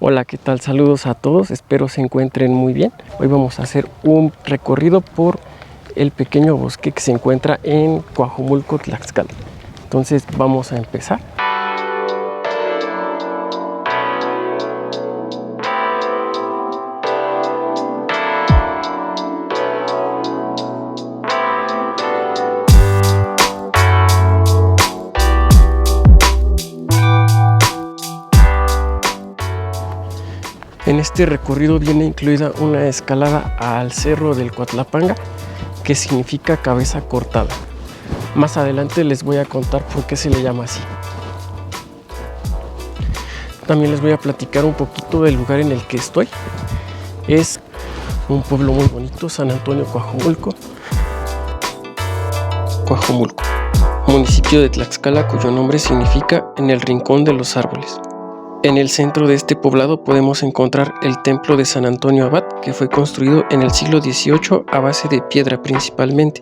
Hola, ¿qué tal? Saludos a todos, espero se encuentren muy bien. Hoy vamos a hacer un recorrido por el pequeño bosque que se encuentra en Coajomulco, Tlaxcala. Entonces vamos a empezar. En este recorrido viene incluida una escalada al cerro del Coatlapanga, que significa cabeza cortada. Más adelante les voy a contar por qué se le llama así. También les voy a platicar un poquito del lugar en el que estoy. Es un pueblo muy bonito, San Antonio Coajomulco. Coajomulco, municipio de Tlaxcala cuyo nombre significa en el rincón de los árboles. En el centro de este poblado podemos encontrar el templo de San Antonio Abad, que fue construido en el siglo XVIII a base de piedra principalmente.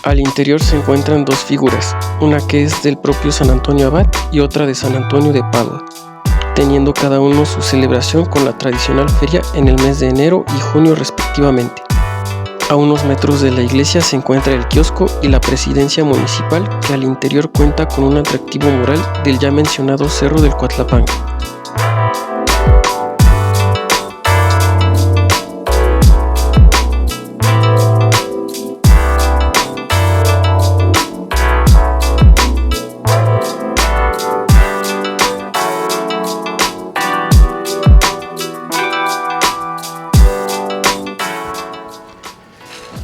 Al interior se encuentran dos figuras, una que es del propio San Antonio Abad y otra de San Antonio de Padua, teniendo cada uno su celebración con la tradicional feria en el mes de enero y junio respectivamente. A unos metros de la iglesia se encuentra el kiosco y la presidencia municipal, que al interior cuenta con un atractivo mural del ya mencionado Cerro del Coatlapanga.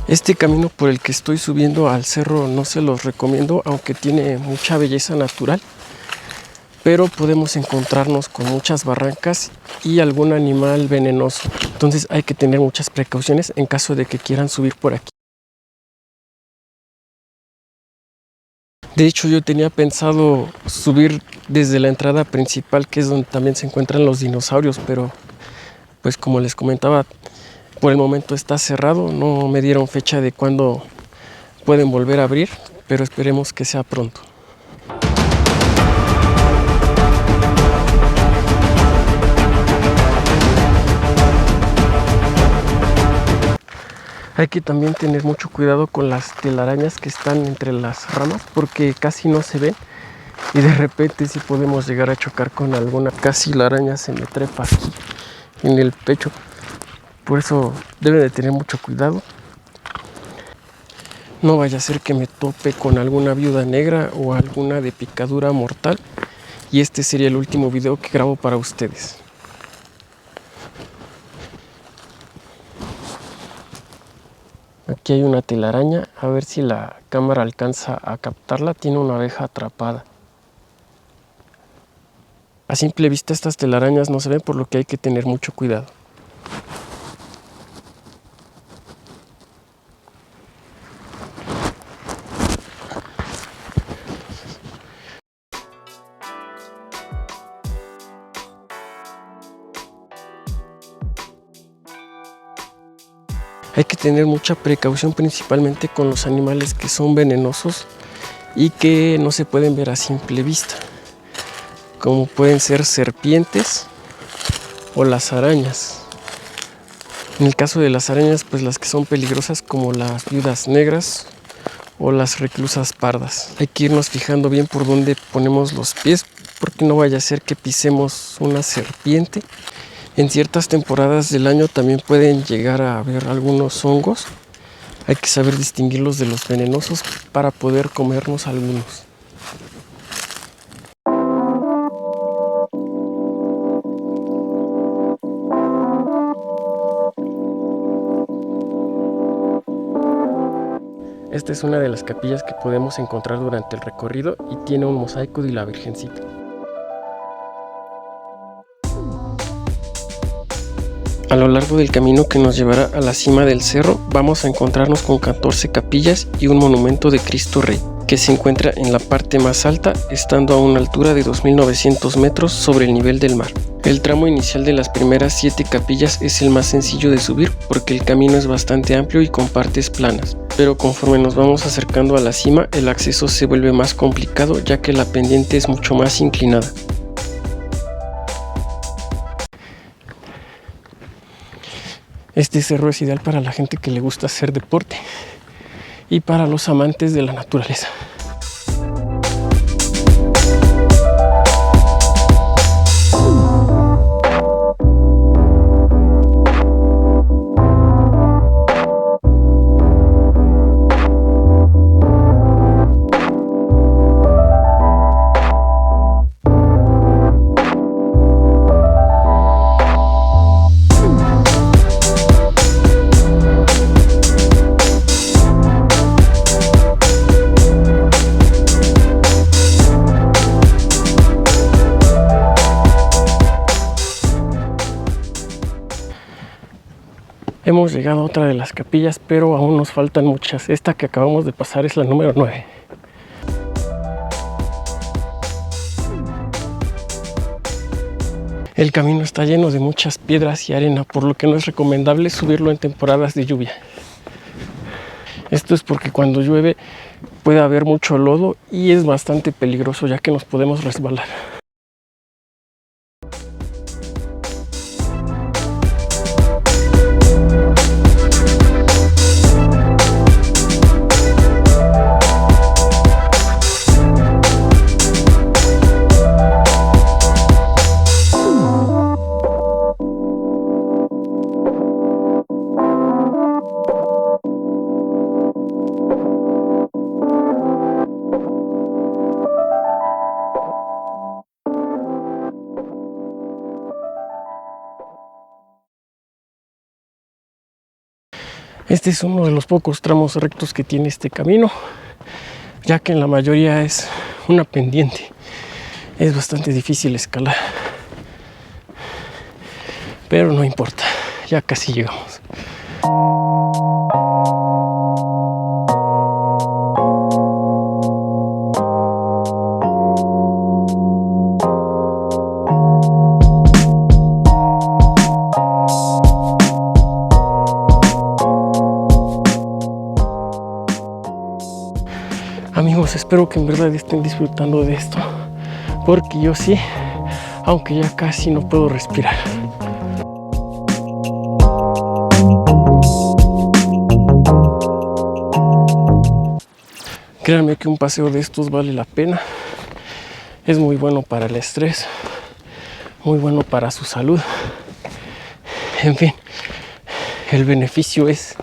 Este camino por el que estoy subiendo al cerro no se los recomiendo, aunque tiene mucha belleza natural, pero podemos encontrarnos con muchas barrancas y algún animal venenoso. Entonces hay que tener muchas precauciones en caso de que quieran subir por aquí. De hecho, yo tenía pensado subir desde la entrada principal, que es donde también se encuentran los dinosaurios, pero pues como les comentaba, por el momento está cerrado, no me dieron fecha de cuándo pueden volver a abrir, pero esperemos que sea pronto. Hay que también tener mucho cuidado con las telarañas que están entre las ramas, porque casi no se ven y de repente sí podemos llegar a chocar con alguna. Casi la araña se me trepa aquí en el pecho. Por eso deben de tener mucho cuidado. No vaya a ser que me tope con alguna viuda negra o alguna de picadura mortal. Y este sería el último video que grabo para ustedes. Aquí hay una telaraña. A ver si la cámara alcanza a captarla. Tiene una abeja atrapada. A simple vista estas telarañas no se ven, por lo que hay que tener mucho cuidado. Hay que tener mucha precaución principalmente con los animales que son venenosos y que no se pueden ver a simple vista, como pueden ser serpientes o las arañas. En el caso de las arañas, pues las que son peligrosas, como las viudas negras o las reclusas pardas. Hay que irnos fijando bien por dónde ponemos los pies, porque no vaya a ser que pisemos una serpiente. En ciertas temporadas del año también pueden llegar a haber algunos hongos. Hay que saber distinguirlos de los venenosos para poder comernos algunos. Esta es una de las capillas que podemos encontrar durante el recorrido y tiene un mosaico de la Virgencita. A lo largo del camino que nos llevará a la cima del cerro, vamos a encontrarnos con 14 capillas y un monumento de Cristo Rey, que se encuentra en la parte más alta, estando a una altura de 2.900 metros sobre el nivel del mar. El tramo inicial de las primeras 7 capillas es el más sencillo de subir, porque el camino es bastante amplio y con partes planas, pero conforme nos vamos acercando a la cima, el acceso se vuelve más complicado, ya que la pendiente es mucho más inclinada. Este cerro es ideal para la gente que le gusta hacer deporte y para los amantes de la naturaleza. Hemos llegado a otra de las capillas, pero aún nos faltan muchas. Esta que acabamos de pasar es la número 9. El camino está lleno de muchas piedras y arena, por lo que no es recomendable subirlo en temporadas de lluvia. Esto es porque cuando llueve puede haber mucho lodo y es bastante peligroso, ya que nos podemos resbalar. Este es uno de los pocos tramos rectos que tiene este camino, ya que en la mayoría es una pendiente. Es bastante difícil escalar, pero no importa, ya casi llegamos. Amigos, espero que en verdad estén disfrutando de esto, porque yo sí, aunque ya casi no puedo respirar. Créanme que un paseo de estos vale la pena. Es muy bueno para el estrés, muy bueno para su salud. En fin, el beneficio es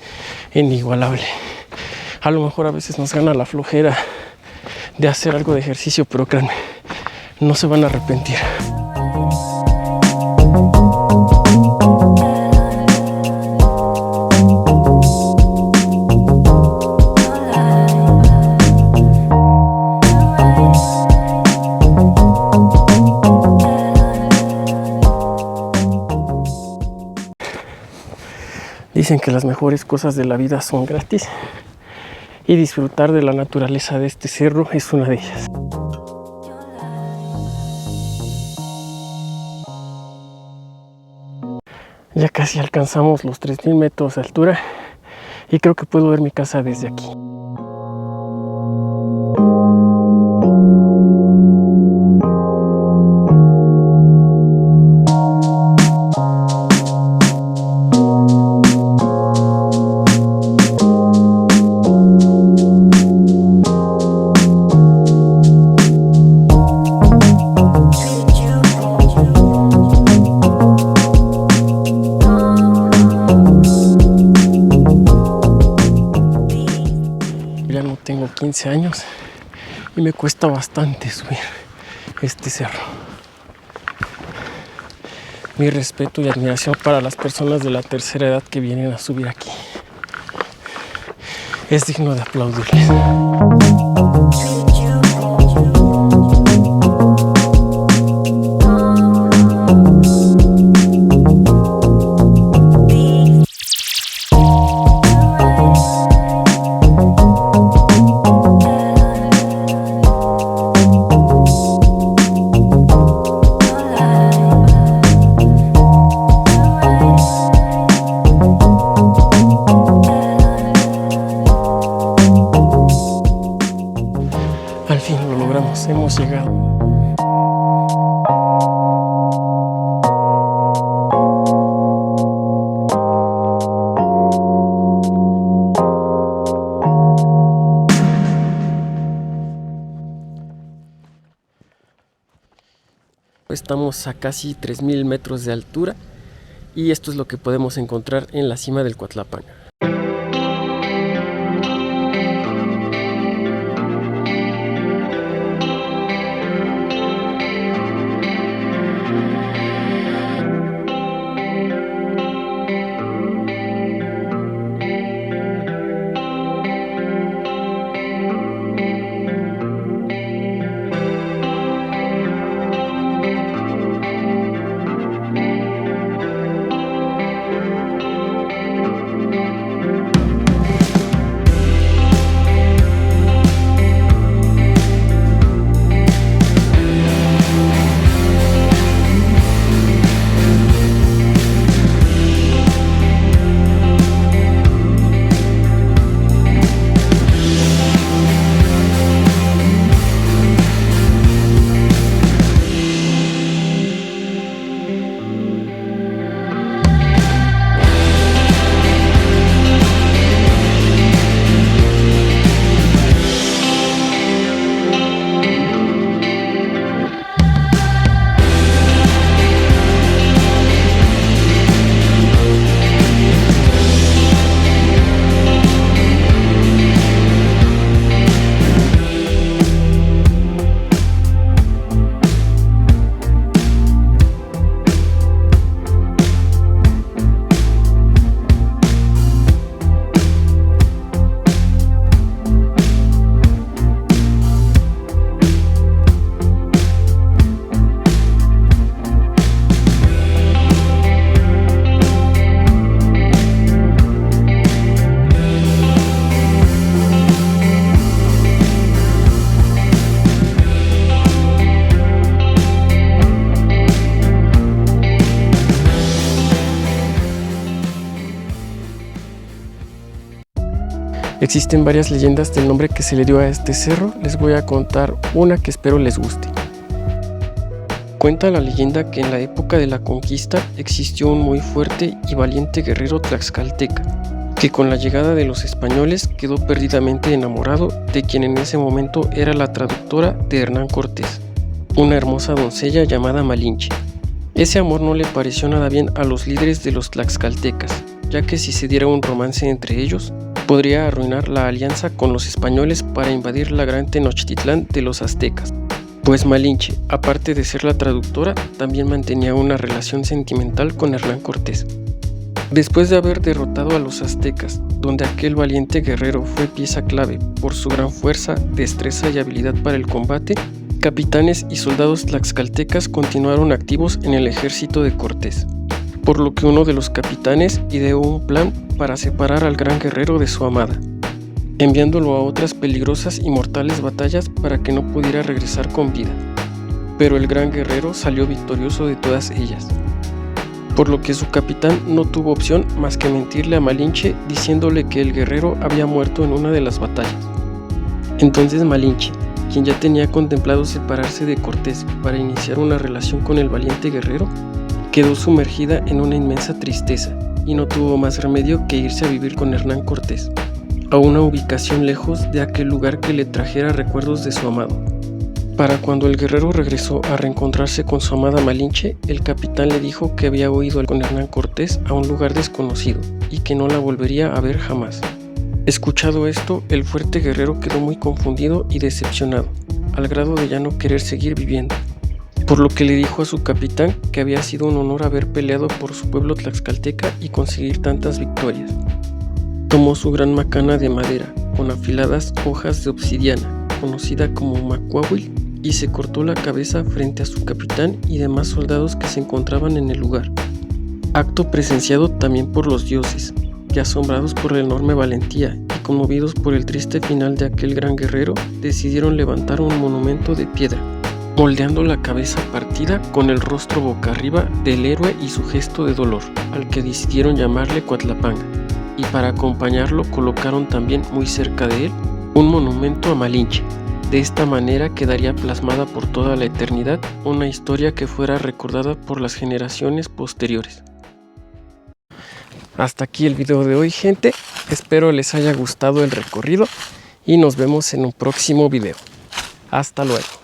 inigualable. A lo mejor a veces nos gana la flojera de hacer algo de ejercicio, pero créanme, no se van a arrepentir. Dicen que las mejores cosas de la vida son gratis. Y disfrutar de la naturaleza de este cerro es una de ellas. Ya casi alcanzamos los 3000 metros de altura y creo que puedo ver mi casa desde aquí. Ya no tengo 15 años y me cuesta bastante subir este cerro. Mi respeto y admiración para las personas de la tercera edad que vienen a subir aquí. Es digno de aplaudirles. estamos a casi 3000 metros de altura y esto es lo que podemos encontrar en la cima del Coatlapanga. Existen varias leyendas del nombre que se le dio a este cerro. Les voy a contar una que espero les guste. Cuenta la leyenda que en la época de la conquista existió un muy fuerte y valiente guerrero tlaxcalteca, que con la llegada de los españoles quedó perdidamente enamorado de quien en ese momento era la traductora de Hernán Cortés, una hermosa doncella llamada Malinche. Ese amor no le pareció nada bien a los líderes de los tlaxcaltecas, ya que si se diera un romance entre ellos, podría arruinar la alianza con los españoles para invadir la gran Tenochtitlán de los aztecas. Pues Malinche, aparte de ser la traductora, también mantenía una relación sentimental con Hernán Cortés. Después de haber derrotado a los aztecas, donde aquel valiente guerrero fue pieza clave por su gran fuerza, destreza y habilidad para el combate, capitanes y soldados tlaxcaltecas continuaron activos en el ejército de Cortés, por lo que uno de los capitanes ideó un plan para separar al gran guerrero de su amada, enviándolo a otras peligrosas y mortales batallas para que no pudiera regresar con vida. Pero el gran guerrero salió victorioso de todas ellas, por lo que su capitán no tuvo opción más que mentirle a Malinche diciéndole que el guerrero había muerto en una de las batallas. Entonces Malinche, quien ya tenía contemplado separarse de Cortés para iniciar una relación con el valiente guerrero, quedó sumergida en una inmensa tristeza y no tuvo más remedio que irse a vivir con Hernán Cortés, a una ubicación lejos de aquel lugar que le trajera recuerdos de su amado. Para cuando el guerrero regresó a reencontrarse con su amada Malinche, el capitán le dijo que había huido con Hernán Cortés a un lugar desconocido y que no la volvería a ver jamás. Escuchado esto, el fuerte guerrero quedó muy confundido y decepcionado, al grado de ya no querer seguir viviendo, por lo que le dijo a su capitán que había sido un honor haber peleado por su pueblo tlaxcalteca y conseguir tantas victorias. Tomó su gran macana de madera, con afiladas hojas de obsidiana, conocida como macuahuil, y se cortó la cabeza frente a su capitán y demás soldados que se encontraban en el lugar. Acto presenciado también por los dioses, que asombrados por la enorme valentía y conmovidos por el triste final de aquel gran guerrero, decidieron levantar un monumento de piedra, moldeando la cabeza partida con el rostro boca arriba del héroe y su gesto de dolor, al que decidieron llamarle Coatlapanga, y para acompañarlo colocaron también muy cerca de él un monumento a Malinche. De esta manera quedaría plasmada por toda la eternidad una historia que fuera recordada por las generaciones posteriores. Hasta aquí el video de hoy, gente. Espero les haya gustado el recorrido y nos vemos en un próximo video. Hasta luego.